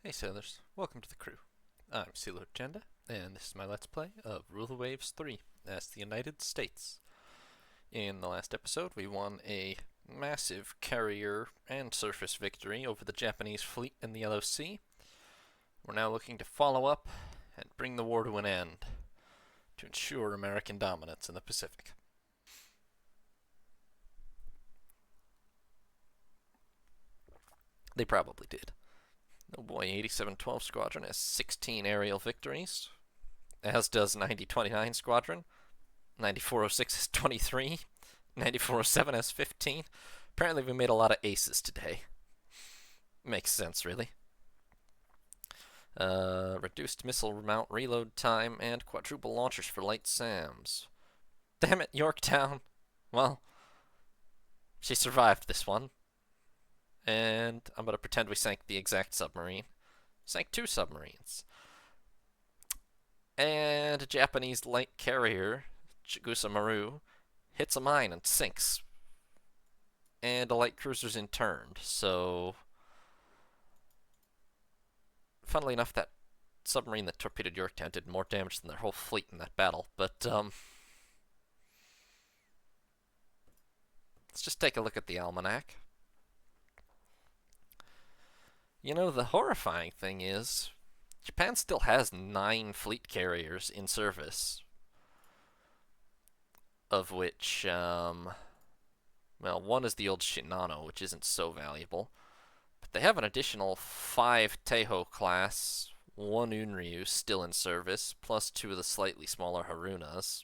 Hey sailors, welcome to the crew. I'm Sealer Agenda, and this is my Let's Play of Rule the Waves 3 as the United States. In the last episode, we won a massive carrier and surface victory over the Japanese fleet in the Yellow Sea. We're now looking to follow up and bring the war to an end to ensure American dominance in the Pacific. They probably did. Oh boy, 8712 Squadron has 16 aerial victories, as does 9029 Squadron. 9406 has 23. 9407 has 15. Apparently we made a lot of aces today. Makes sense, really. Reduced missile mount reload time and quadruple launchers for light SAMs. Damn it, Yorktown. Well, she survived this one. And I'm going to pretend we sank the exact submarine. Sank two submarines. And a Japanese light carrier, Chigusa Maru, hits a mine and sinks. And a light cruiser's interned, so... Funnily enough, that submarine that torpedoed Yorktown did more damage than their whole fleet in that battle, but, let's just take a look at the almanac. You know, the horrifying thing is, Japan still has 9 fleet carriers in service, of which, well, one is the old Shinano, which isn't so valuable, but they have an additional 5 Teiho class, 1 Unryu still in service, plus 2 of the slightly smaller Harunas.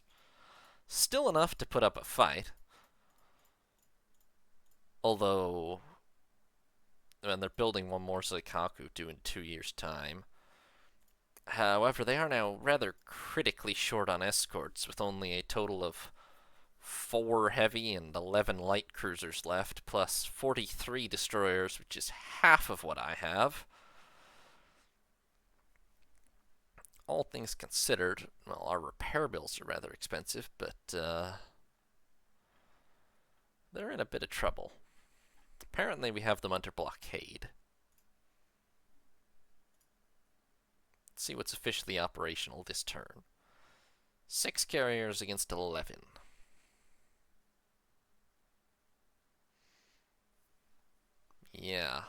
Still enough to put up a fight, although... and they're building one more Saikaku due in 2 years' time. However, they are now rather critically short on escorts, with only a total of 4 heavy and 11 light cruisers left, plus 43 destroyers, which is half of what I have. All things considered, well, our repair bills are rather expensive, but they're in a bit of trouble. Apparently we have them under blockade. Let's see what's officially operational this turn. 6 carriers against 11. Yeah.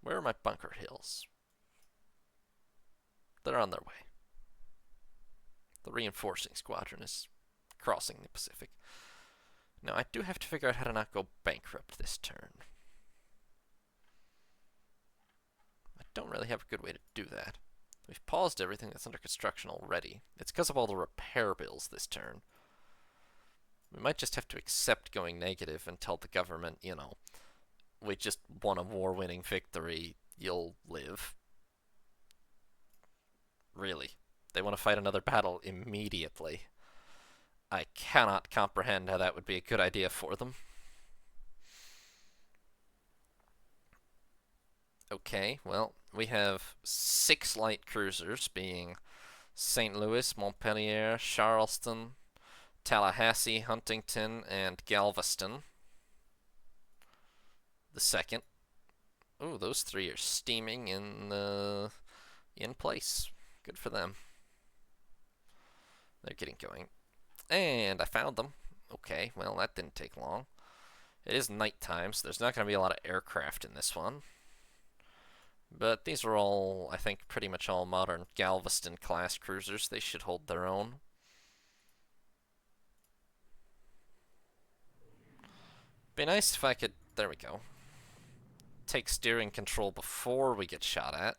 Where are my bunker hills? They're on their way. The reinforcing squadron is crossing the Pacific. Now, I do have to figure out how to not go bankrupt this turn. I don't really have a good way to do that. We've paused everything that's under construction already. It's because of all the repair bills this turn. We might just have to accept going negative and tell the government, you know, we just won a war-winning victory, you'll live. Really. They want to fight another battle immediately. I cannot comprehend how that would be a good idea for them. Okay, well, we have 6 light cruisers, being St. Louis, Montpelier, Charleston, Tallahassee, Huntington, and Galveston. The second. Ooh, those 3 are steaming in place. Good for them. They're getting going. And I found them. Okay, well, that didn't take long. It is nighttime, so there's not going to be a lot of aircraft in this one. But these are all, I think, pretty much all modern Galveston-class cruisers. They should hold their own. Be nice if I could... there we go. Take steering control before we get shot at.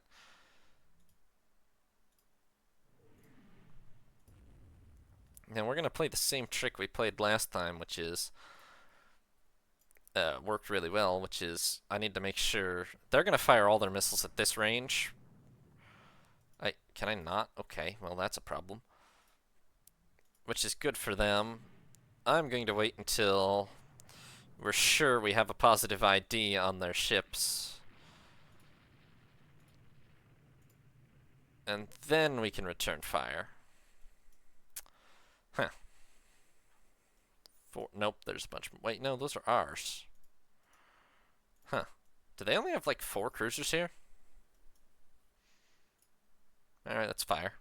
Now we're going to play the same trick we played last time, which is... worked really well, which is I need to make sure... they're going to fire all their missiles at this range. Can I not? Okay, well that's a problem. Which is good for them. I'm going to wait until we're sure we have a positive ID on their ships. And then we can return fire. Huh. Nope, there's a bunch. Wait, no, those are ours. Do they only have like 4 cruisers here? Alright, that's fire.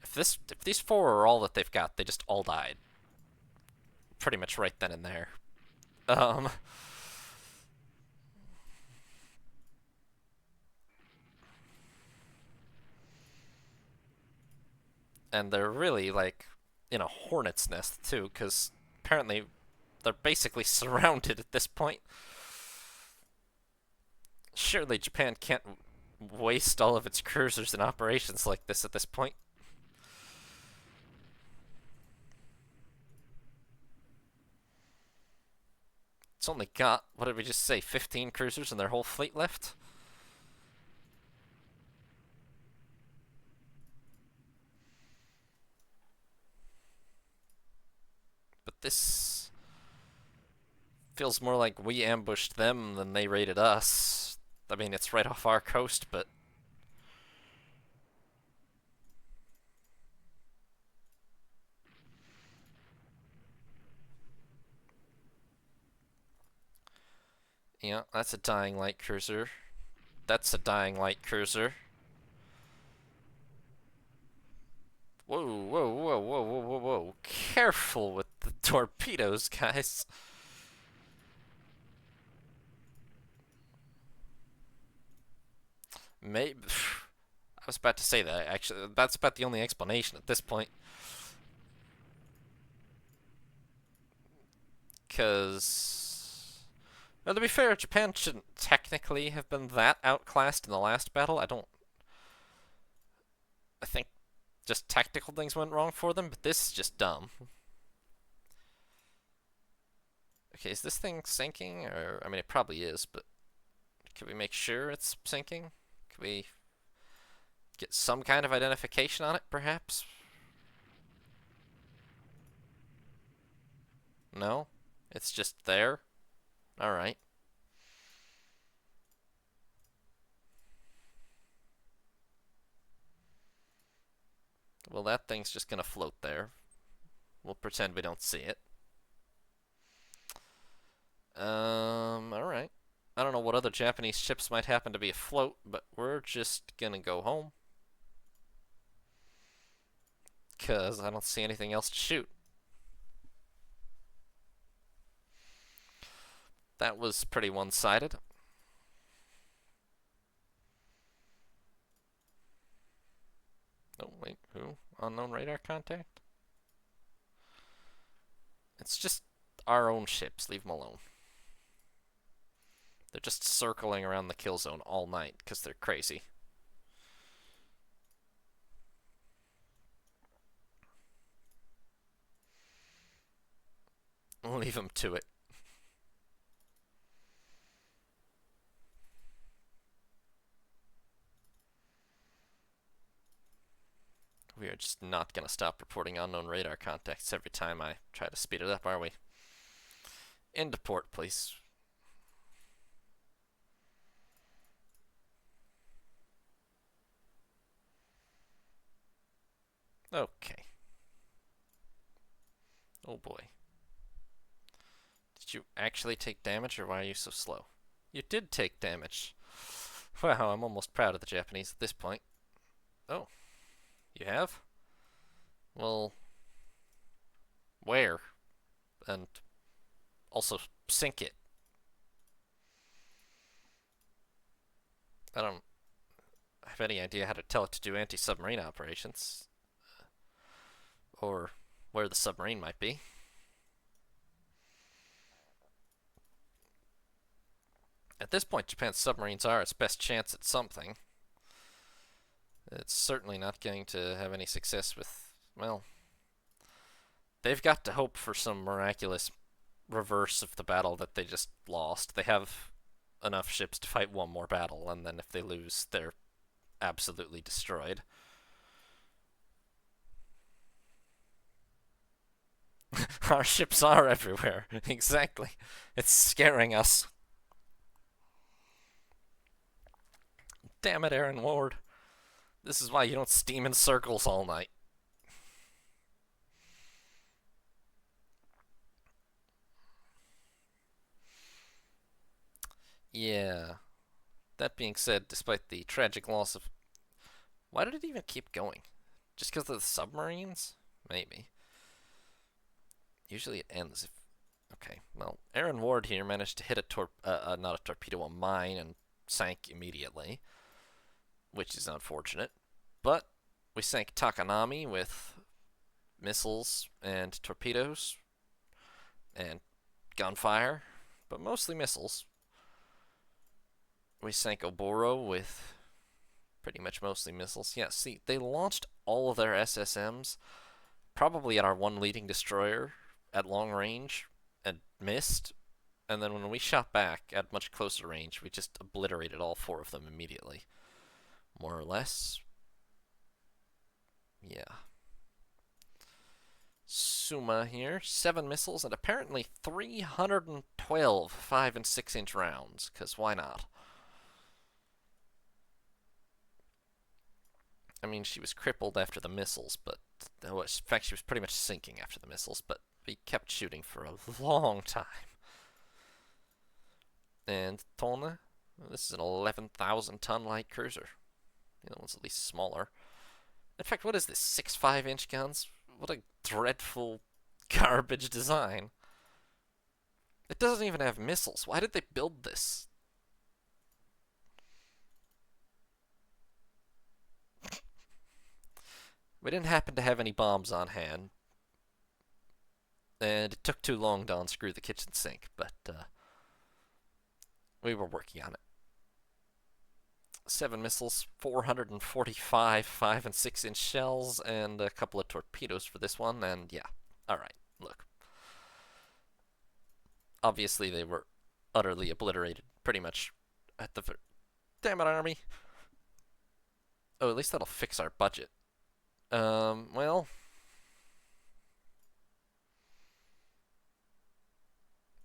If these 4 are all that they've got, they just all died. Pretty much right then and there. Um, and they're really like in a hornet's nest too, because apparently they're basically surrounded at this point. Surely Japan can't waste all of its cruisers in operations like this at this point. It's only got, what did we just say, 15 cruisers and their whole fleet left? But this feels more like we ambushed them than they raided us. I mean, it's right off our coast, but yeah, that's a dying light cruiser. That's a dying light cruiser. Whoa, whoa, whoa, whoa, whoa, whoa, whoa. Careful with the torpedoes, guys. Maybe. I was about to say that, actually. That's about the only explanation at this point. Because. Well, to be fair, Japan shouldn't technically have been that outclassed in the last battle. I think just tactical things went wrong for them, but this is just dumb. Okay, is this thing sinking? Or, I mean, it probably is, but can we make sure it's sinking? Can we get some kind of identification on it, perhaps? No? It's just there? Alright. Well, that thing's just gonna float there. We'll pretend we don't see it. Alright. I don't know what other Japanese ships might happen to be afloat, but we're just gonna go home. Because I don't see anything else to shoot. That was pretty one-sided. Oh, wait, who? Unknown radar contact? It's just our own ships. Leave them alone. They're just circling around the kill zone all night because they're crazy. Leave them to it. We are just not going to stop reporting unknown radar contacts every time I try to speed it up, are we? Into port, please. Okay. Oh boy. Did you actually take damage, or why are you so slow? You did take damage. Wow, I'm almost proud of the Japanese at this point. Oh. You have? Well, where? And also sink it. I don't have any idea how to tell it to do anti-submarine operations. Or where the submarine might be. At this point, Japan's submarines are its best chance at something. It's certainly not going to have any success with, well, they've got to hope for some miraculous reverse of the battle that they just lost. They have enough ships to fight one more battle, and then if they lose, they're absolutely destroyed. Our ships are everywhere. Exactly. It's scaring us. Damn it, Aaron Ward. This is why you don't steam in circles all night. Yeah. That being said, despite the tragic loss of... Why did it even keep going? Just because of the submarines? Maybe. Usually it ends if... Okay, well, Aaron Ward here managed to hit not a torpedo, a mine, and sank immediately, which is unfortunate. But we sank Takanami with missiles and torpedoes and gunfire, but mostly missiles. We sank Oboro with pretty much mostly missiles. Yeah, see, they launched all of their SSMs probably at our one leading destroyer at long range and missed. And then when we shot back at much closer range, we just obliterated all four of them immediately. More or less. Yeah. Suma here, 7 missiles and apparently 312 5 and 6-inch rounds, because why not? I mean, she was crippled after the missiles, but in fact, she was pretty much sinking after the missiles, but we kept shooting for a long time. And Tone, this is an 11,000-ton light cruiser. The other one's at least smaller. In fact, what is this? 6 5-inch guns? What a dreadful garbage design. It doesn't even have missiles. Why did they build this? We didn't happen to have any bombs on hand. And it took too long to unscrew the kitchen sink, but we were working on it. 7 missiles, 445 5 and 6-inch shells, and a couple of torpedoes for this one, and yeah. Alright, look. Obviously, they were utterly obliterated pretty much at the... Damn it, Army! Oh, at least that'll fix our budget. Well...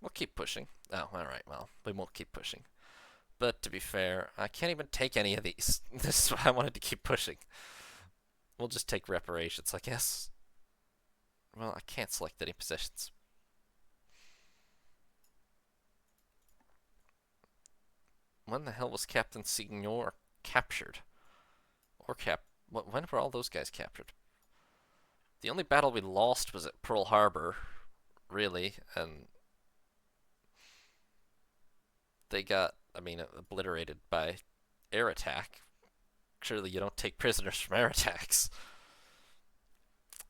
We'll keep pushing. Oh, alright, well, we won't keep pushing. But to be fair, I can't even take any of these. This is why I wanted to keep pushing. We'll just take reparations, I guess. Well, I can't select any possessions. When the hell was Captain Signor captured? Or when were all those guys captured? The only battle we lost was at Pearl Harbor, really, and they got, I mean, obliterated by air attack. Surely you don't take prisoners from air attacks.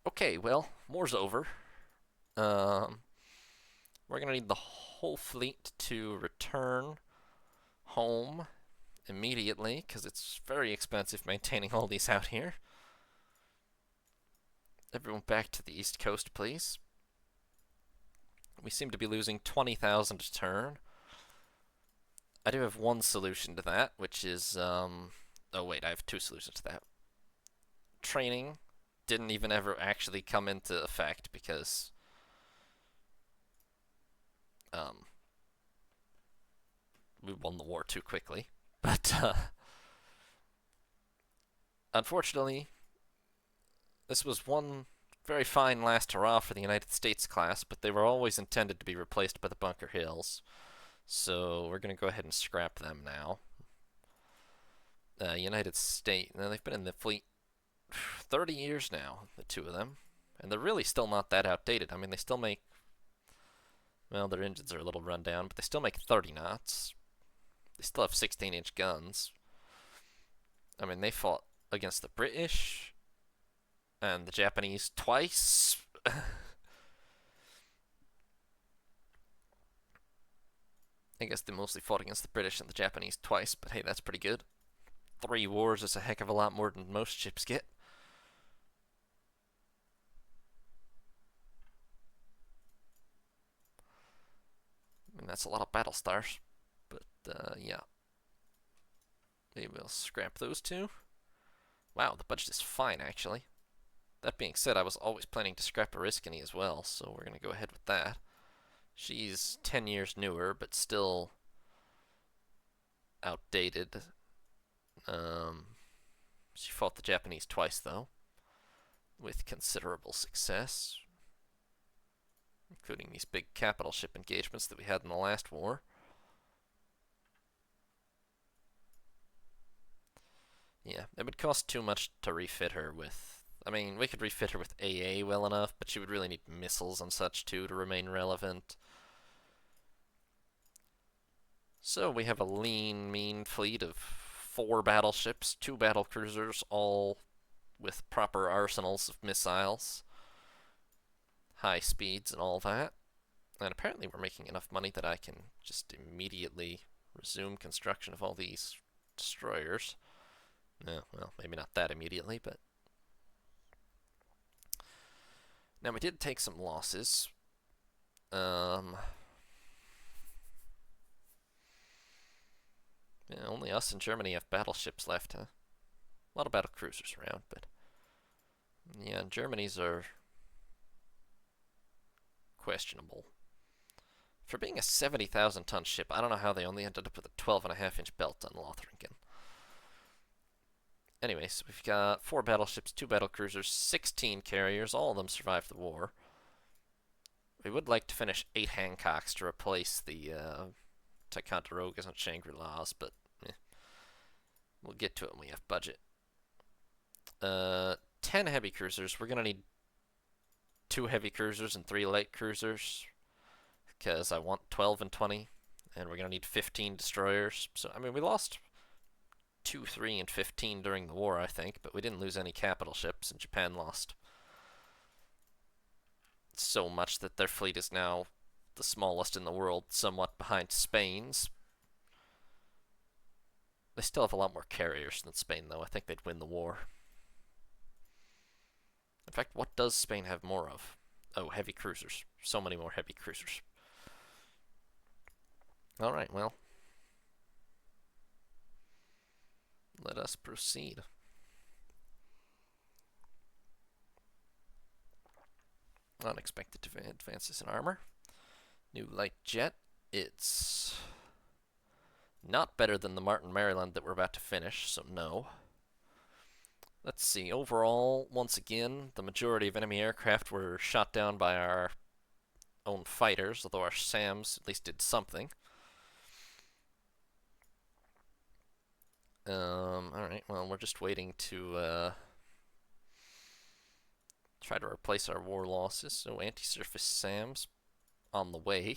Okay, well, war's over. We're gonna need the whole fleet to return home immediately, because it's very expensive maintaining all these out here. Everyone back to the east coast, please. We seem to be losing 20,000 a turn. I do have one solution to that, which is, oh wait, I have two solutions to that. Training didn't even ever actually come into effect because, we won the war too quickly. But, unfortunately, this was one very fine last hurrah for the United States class, but they were always intended to be replaced by the Bunker Hills. So we're going to go ahead and scrap them now. United States, now they've been in the fleet 30 years now, the two of them. And they're really still not that outdated. I mean, they still make, well, their engines are a little run down, but they still make 30 knots. They still have 16-inch guns. I mean, they fought against the British and the Japanese twice. I guess they mostly fought against the British and the Japanese twice, but hey, that's pretty good. 3 wars is a heck of a lot more than most ships get. I mean, that's a lot of battle stars. But, yeah. We will scrap those two. Wow, the budget is fine, actually. That being said, I was always planning to scrap Oriskany as well, so we're going to go ahead with that. She's 10 years newer, but still outdated. She fought the Japanese twice, though, with considerable success, including these big capital ship engagements that we had in the last war. Yeah, it would cost too much to refit her with. I mean, we could refit her with AA well enough, but she would really need missiles and such too to remain relevant. So we have a lean, mean fleet of 4 battleships, 2 battlecruisers, all with proper arsenals of missiles, high speeds, and all that. And apparently we're making enough money that I can just immediately resume construction of all these destroyers. No, well, maybe not that immediately, but... Now, we did take some losses. Yeah, only us and Germany have battleships left, huh? A lot of battlecruisers around, but... Yeah, Germany's are questionable. For being a 70,000 ton ship, I don't know how they only ended up with a 12.5-inch belt on Lothringen. Anyways, we've got 4 battleships, 2 battlecruisers, 16 carriers. All of them survived the war. We would like to finish 8 Hancocks to replace the Ticonderogas and Shangri-Las, but we'll get to it when we have budget. 10 heavy cruisers. We're going to need 2 heavy cruisers and 3 light cruisers because I want 12 and 20, and we're going to need 15 destroyers. So, I mean, we lost 2, 3, and 15 during the war, I think, but we didn't lose any capital ships, and Japan lost so much that their fleet is now the smallest in the world, somewhat behind Spain's. They still have a lot more carriers than Spain, though. I think they'd win the war. In fact, what does Spain have more of? Oh, heavy cruisers. So many more heavy cruisers. Alright, well. Let us proceed. Unexpected advances in armor. New light jet. It's not better than the Martin Maryland that we're about to finish, so no. Let's see. Overall, once again, the majority of enemy aircraft were shot down by our own fighters, although our SAMs at least did something. Alright, well, we're just waiting to try to replace our war losses. So anti-surface SAMs on the way.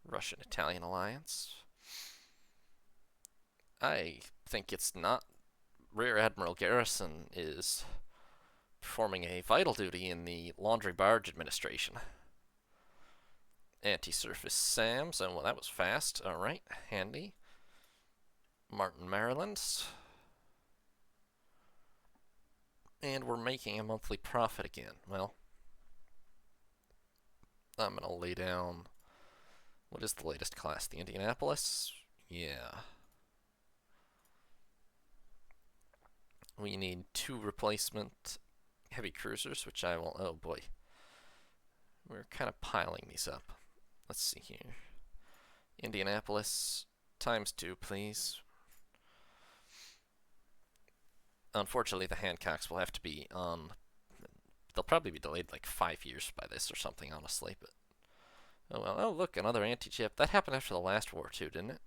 Russian-Italian alliance. I think it's not. Rear Admiral Garrison is performing a vital duty in the Laundry Barge Administration. Anti-surface SAMs, and well, that was fast. Alright, handy. Martin Maryland. And we're making a monthly profit again. Well, I'm going to lay down... What is the latest class? The Indianapolis? Yeah. We need 2 replacement heavy cruisers, which I will... Oh, boy. We're kind of piling these up. Let's see here. Indianapolis, ×2, please. Unfortunately, the Hancocks will have to be on... They'll probably be delayed like 5 years by this or something, honestly, but... Oh, well. Oh, look, another anti-chip. That happened after the last war, too, didn't it?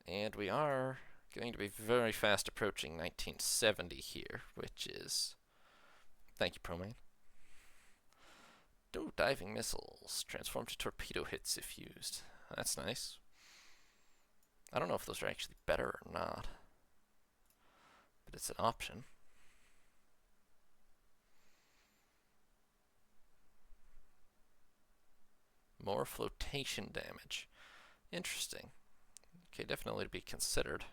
And we are going to be very fast approaching 1970 here, which is... Thank you, ProMain. Oh, diving missiles. Transform to torpedo hits if used. That's nice. I don't know if those are actually better or not, but it's an option. More flotation damage. Interesting. Okay, definitely to be considered.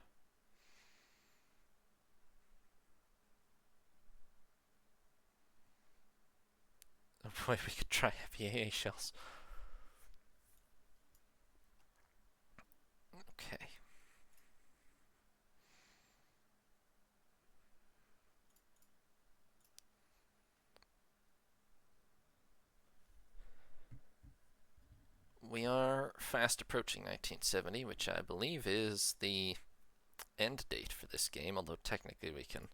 Oh boy, we could try heavy AA shells. Okay. We are fast approaching 1970, which I believe is the end date for this game, although technically we can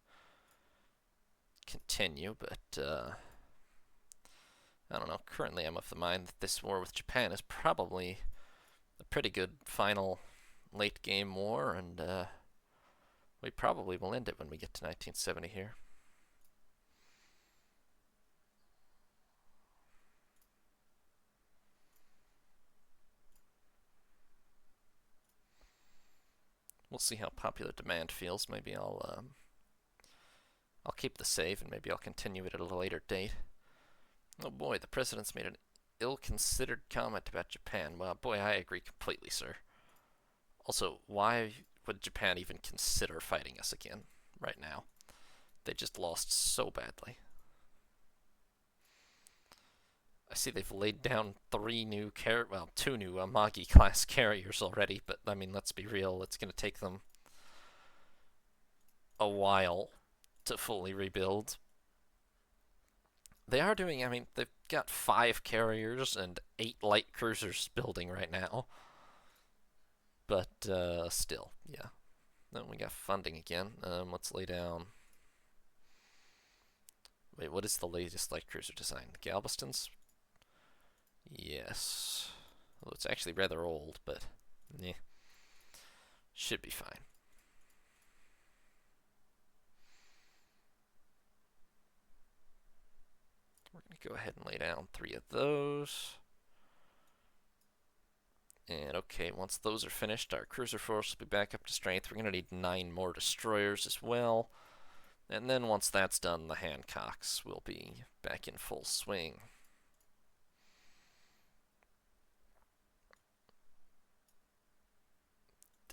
continue, but I don't know. Currently, I'm of the mind that this war with Japan is probably a pretty good final late game war, and we probably will end it when we get to 1970 here. We'll see how popular demand feels. Maybe I'll keep the save, and maybe I'll continue it at a later date. Oh boy, the president's made an ill-considered comment about Japan. Well, boy, I agree completely, sir. Also, why would Japan even consider fighting us again right now? They just lost so badly. I see they've laid down two new Magi-class carriers already, but, I mean, let's be real, it's going to take them a while to fully rebuild. They are doing, I mean, they've got 5 carriers and 8 light cruisers building right now. But, still, yeah. Then we got funding again. Let's lay down... Wait, what is the latest light cruiser design? The Galveston's? Yes. Well, it's actually rather old, but, yeah. Should be fine. We're going to go ahead and lay down 3 of those. And okay, once those are finished, our cruiser force will be back up to strength. We're going to need 9 more destroyers as well. And then once that's done, the Hancocks will be back in full swing.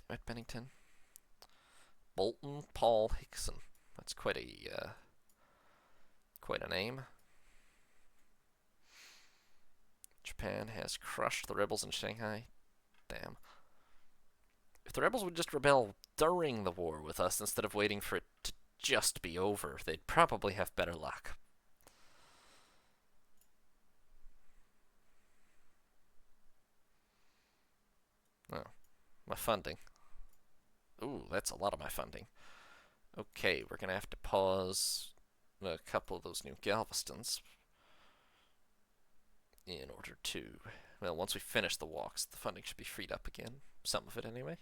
Damn it, Bennington. Bolton Paul Hickson. That's quite a name. Japan has crushed the rebels in Shanghai. Damn. If the rebels would just rebel during the war with us instead of waiting for it to just be over, they'd probably have better luck. Oh, my funding. Ooh, that's a lot of my funding. Okay, we're going to have to pause a couple of those new Galvestons in order to... Well, once we finish the walks, the funding should be freed up again. Some of it, anyway.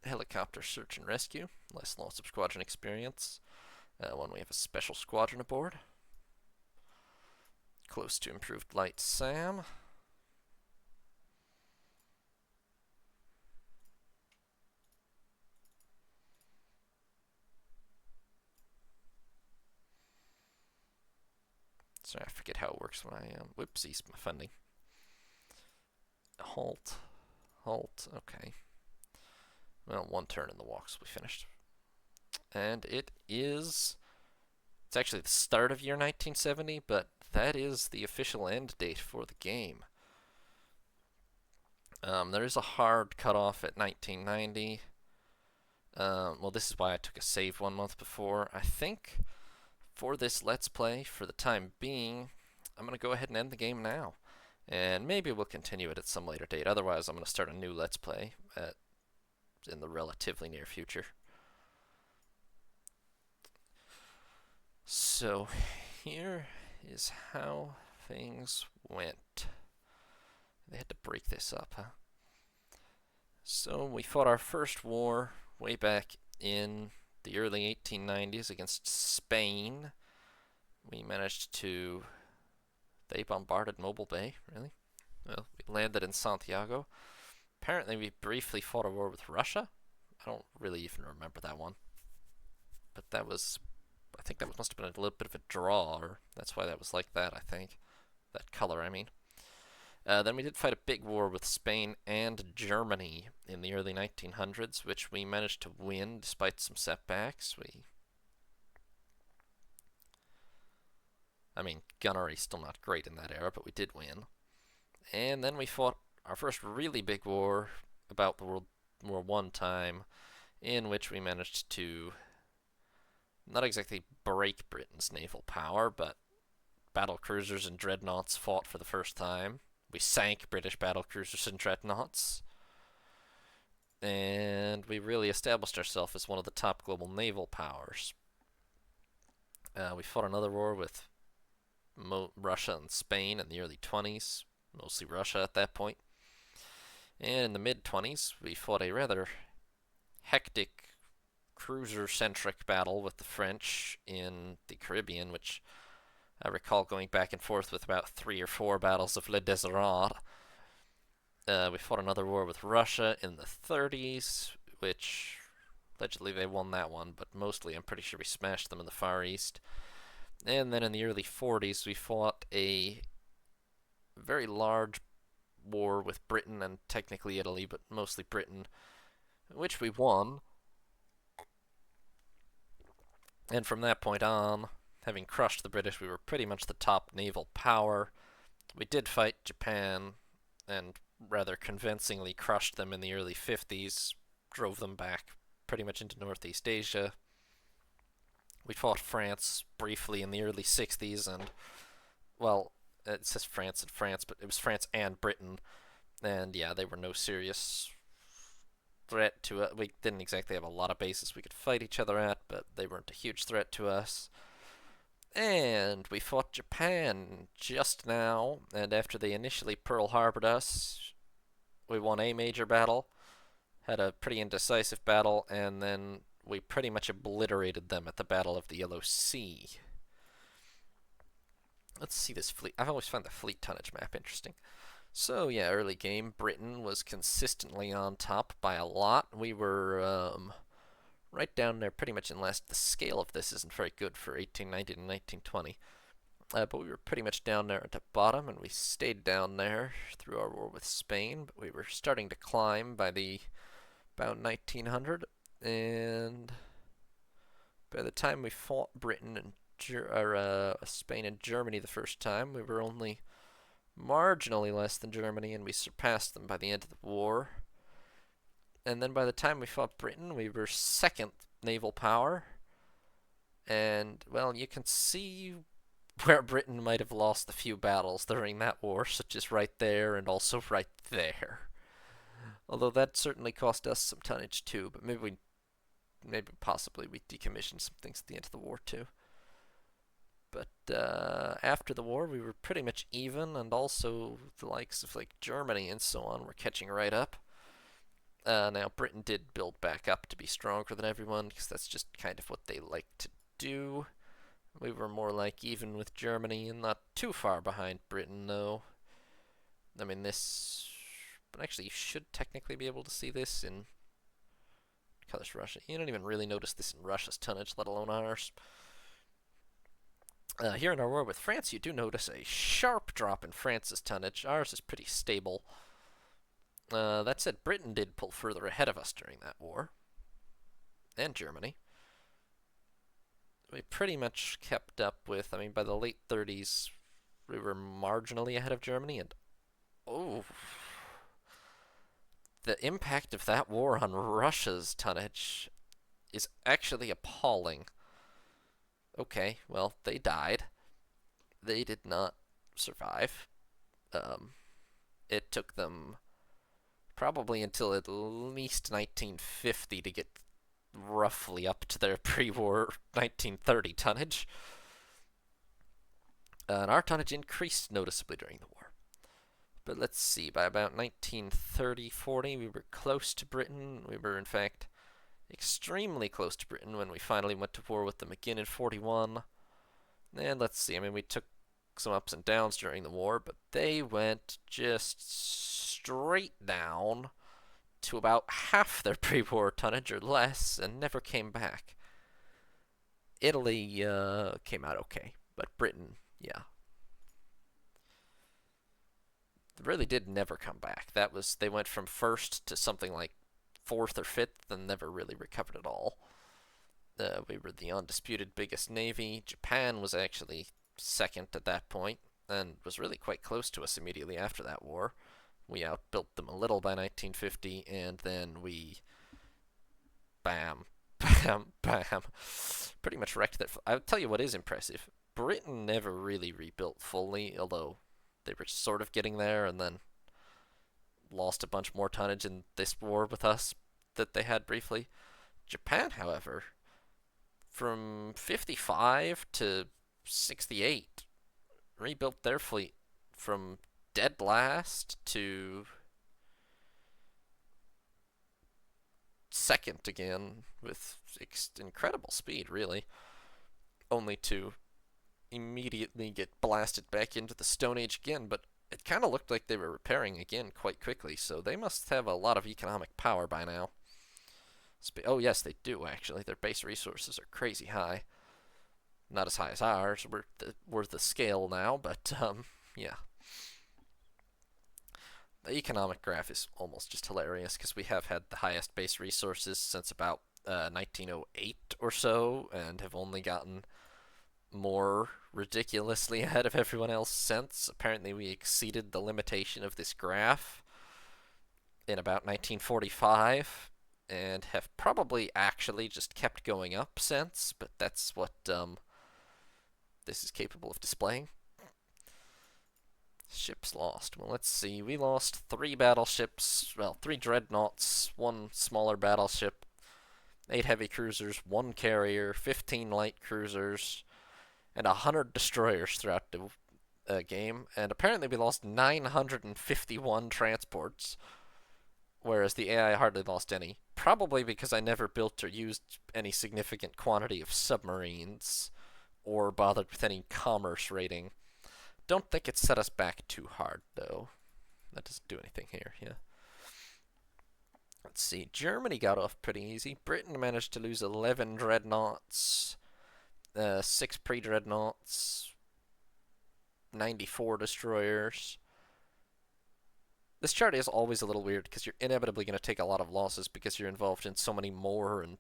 Helicopter search and rescue. Less loss of squadron experience when we have a special squadron aboard. Close to improved light SAM. Sorry, I forget how it works when I whoopsies, my funding. Halt. Halt. Okay. Well, 1 turn in the walks, we finished. And it is... It's actually the start of year 1970, but that is the official end date for the game. There is a hard cutoff at 1990. Well, this is why I took a save 1 month before. I think for this Let's Play, for the time being, I'm going to go ahead and end the game now. And maybe we'll continue it at some later date. Otherwise, I'm going to start a new Let's Play in the relatively near future. So, here is how things went. They had to break this up, huh? So, we fought our first war way back in the early 1890s against Spain. We managed to... They bombarded Mobile Bay, really? Well, we landed in Santiago. Apparently we briefly fought a war with Russia. I don't really even remember that one. But that was... I think that must have been a little bit of a draw, or that's why that was like that, I think. That color, I mean. Then we did fight a big war with Spain and Germany in the early 1900s, which we managed to win despite some setbacks. I mean, gunnery's still not great in that era, but we did win. And then we fought our first really big war about the World War I time, in which we managed to not exactly break Britain's naval power, but battle cruisers and dreadnoughts fought for the first time. We sank British battle cruisers and dreadnoughts, and we really established ourselves as one of the top global naval powers. We fought another war with Russia and Spain in the early 20s, mostly Russia at that point. And in the mid 20s, we fought a rather hectic cruiser-centric battle with the French in the Caribbean, which I recall going back and forth with about 3 or 4 battles of Le Désirade. We fought another war with Russia in the 30s, which allegedly they won that one, but mostly I'm pretty sure we smashed them in the Far East. And then in the early 40s, we fought a very large war with Britain and technically Italy, but mostly Britain, which we won. And from that point on, having crushed the British, we were pretty much the top naval power. We did fight Japan and rather convincingly crushed them in the early 50s, drove them back pretty much into Northeast Asia. We fought France briefly in the early 60s, and, well, it says France and France, but it was France and Britain, and yeah, they were no serious threat to us. We didn't exactly have a lot of bases we could fight each other at, but they weren't a huge threat to us. And we fought Japan just now, and after they initially Pearl Harbored us, we won a major battle, had a pretty indecisive battle, and then we pretty much obliterated them at the Battle of the Yellow Sea. Let's see this fleet. I've always found the fleet tonnage map interesting. So yeah, early game, Britain was consistently on top by a lot. We were right down there pretty much in last. The scale of this isn't very good for 1890 to 1920. But we were pretty much down there at the bottom, and we stayed down there through our war with Spain. But we were starting to climb by about 1900, and by the time we fought Britain and Spain and Germany the first time, we were only marginally less than Germany, and we surpassed them by the end of the war. And then by the time we fought Britain, we were second naval power. And, well, you can see where Britain might have lost a few battles during that war, such as right there and also right there. Although that certainly cost us some tonnage too, but maybe possibly we decommissioned some things at the end of the war too. But after the war, we were pretty much even, and also the likes of like Germany and so on were catching right up. Now Britain did build back up to be stronger than everyone, because that's just kind of what they like to do. We were more like even with Germany and not too far behind Britain, though. I mean, but actually, you should technically be able to see this in colors Russia. You don't even really notice this in Russia's tonnage, let alone ours. Here in our war with France, you do notice a sharp drop in France's tonnage. Ours is pretty stable. That said, Britain did pull further ahead of us during that war. And Germany. We pretty much kept up with, I mean, by the late 30s, we were marginally ahead of Germany, and the impact of that war on Russia's tonnage is actually appalling. Okay, well, they died. They did not survive. It took them probably until at least 1950 to get roughly up to their pre-war 1930 tonnage. And our tonnage increased noticeably during the war. But let's see, by about 1930-40, we were close to Britain. We were, in fact, extremely close to Britain when we finally went to war with them again in 41. And let's see, I mean, we took some ups and downs during the war, but they went just straight down to about half their pre-war tonnage or less and never came back. Italy came out okay, but Britain, yeah. They really did never come back. They went from first to something like fourth or fifth and never really recovered at all. We were the undisputed biggest navy. Japan was actually second at that point and was really quite close to us immediately after that war. We outbuilt them a little by 1950, and then we bam, bam, bam, pretty much wrecked that. I'll tell you what is impressive. Britain never really rebuilt fully, although they were sort of getting there and then lost a bunch more tonnage in this war with us that they had briefly. Japan, however, from 55 to 68, rebuilt their fleet from dead last to second again with incredible speed, really, only to immediately get blasted back into the Stone Age again. But it kind of looked like they were repairing again quite quickly, so they must have a lot of economic power by now. Oh, yes, they do, actually. Their base resources are crazy high. Not as high as ours. We're the scale now, but, yeah. The economic graph is almost just hilarious because we have had the highest base resources since about 1908 or so, and have only gotten more ridiculously ahead of everyone else since. Apparently, we exceeded the limitation of this graph in about 1945, and have probably actually just kept going up since, but that's what this is capable of displaying. Ships lost. Well, let's see. We lost 3 battleships, well, 3 dreadnoughts, 1 smaller battleship, 8 heavy cruisers, 1 carrier, 15 light cruisers, and 100 destroyers throughout the game. And apparently we lost 951 transports, whereas the AI hardly lost any. Probably because I never built or used any significant quantity of submarines, or bothered with any commerce rating. Don't think it set us back too hard, though. That doesn't do anything here, yeah. Let's see. Germany got off pretty easy. Britain managed to lose 11 dreadnoughts, 6 pre-dreadnoughts, 94 destroyers. This chart is always a little weird because you're inevitably going to take a lot of losses because you're involved in so many more and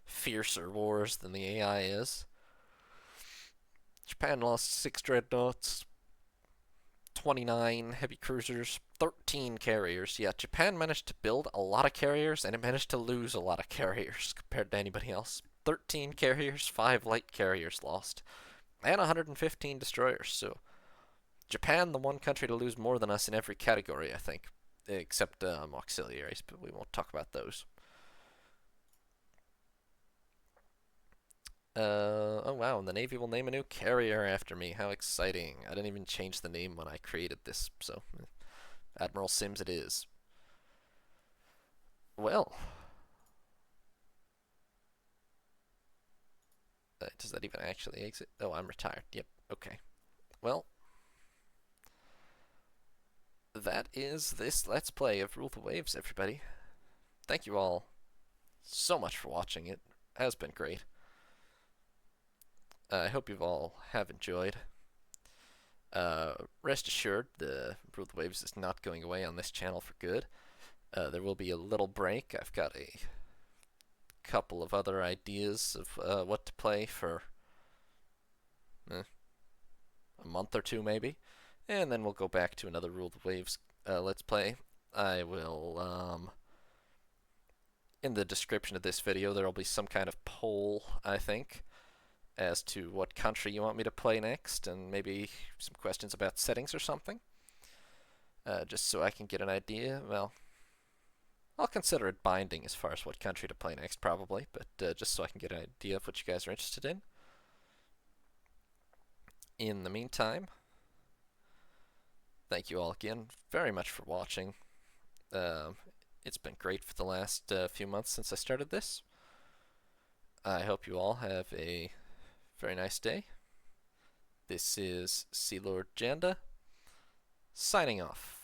fiercer wars than the AI is. Japan lost 6 dreadnoughts, 29 heavy cruisers, 13 carriers. Yeah, Japan managed to build a lot of carriers, and it managed to lose a lot of carriers compared to anybody else. 13 carriers, 5 light carriers lost, and 115 destroyers. So Japan, the one country to lose more than us in every category, I think, except auxiliaries, but we won't talk about those. Oh wow, and the Navy will name a new carrier after me. How exciting. I didn't even change the name when I created this, so Admiral Sims it is. Well, does that even actually exit? Oh, I'm retired. Yep, okay. Well, that is this Let's Play of Rule the Waves, everybody. Thank you all so much for watching. It has been great. I hope you all have enjoyed. Rest assured, the Rule the Waves is not going away on this channel for good. There will be a little break. I've got a couple of other ideas of what to play for a month or two, maybe. And then we'll go back to another Rule the Waves Let's Play. I will, in the description of this video, there will be some kind of poll, I think, as to what country you want me to play next, and maybe some questions about settings or something. Just so I can get an idea. Well, I'll consider it binding as far as what country to play next, probably, but just so I can get an idea of what you guys are interested in. In the meantime, thank you all again very much for watching. It's been great for the last few months since I started this. I hope you all have a very nice day. This is Sea Lord Janda, signing off.